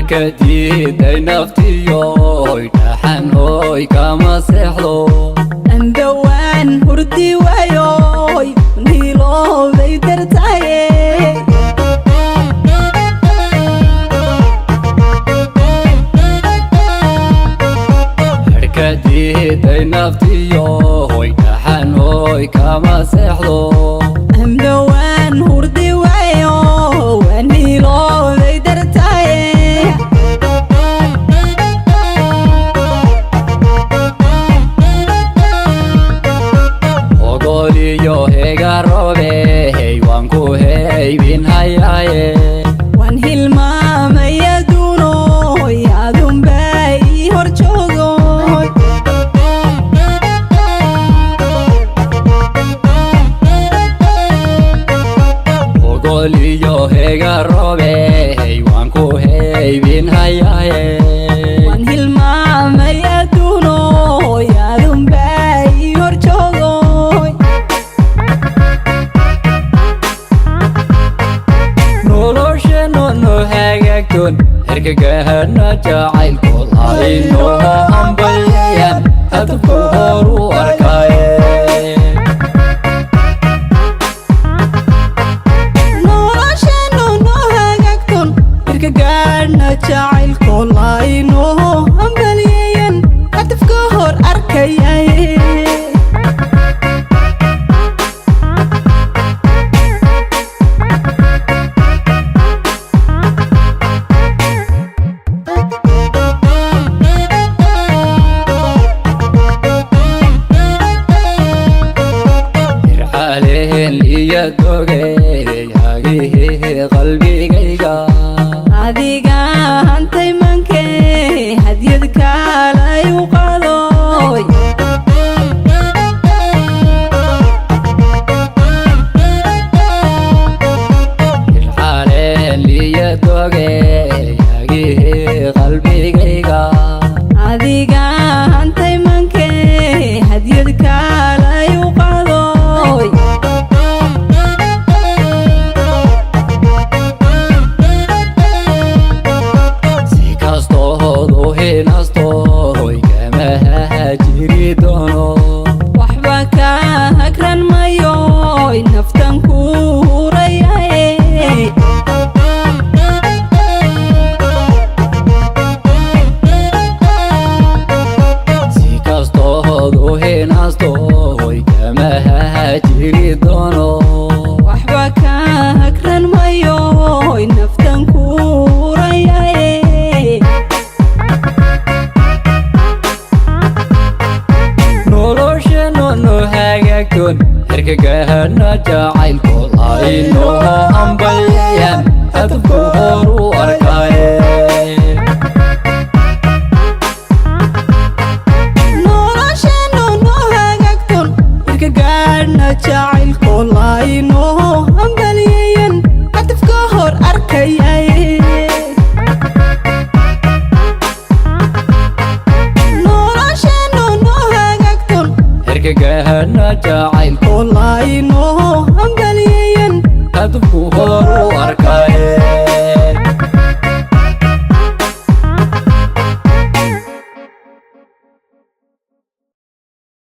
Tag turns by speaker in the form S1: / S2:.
S1: كديد أي نفتيوي تحن هوي كما سحلو
S2: أندوان هردي ويوي نيلو بيترتاي
S1: كديد أي نفتيوي تحن هوي كما سحلو
S2: أندوان هردي ويوي نيلو بيترتاي
S1: Yo hega robe hey wanku hey bin hayaye
S2: wan hilmaama yaduno yaadun bay hor joogo
S1: Ogoli yo hega robe hey wanku hey bin hayaye
S2: wan hilmaama yaduno yaadun bay hor joogo
S1: herka gaarna jacaylku lahaynoo hambalyayan hadafku horu arkaaye
S2: nolosheennu noo hagaagton herka gaarna jacaylku lahaynoo hambalyayan hadafku hor arkayaye
S1: qalbigayga
S2: adiga hantay mankee hadyad kaalay u qadoy
S1: irxaleen liyadoge yaagihii qalbigayga
S2: adiga hantay mankee hadyad kaalay u qadoy waxba ka hagran mayoy naftan ku hurayaye
S1: si kastoodu hinaastoy kama hajiri doono
S2: waxba ka hagran mayoy naftan ku hurayaye
S1: herka gaarna jacaylku lahaynoo hambalyayan hadafku horu arkaaye
S2: nolosheennu noo hagaagton herka gaarna jacaylku lahaynoo hambalyayan hadafka hor arkayaye nolosheennu noo hagaagton
S1: herka gaarna jacaylku
S2: lahaynoo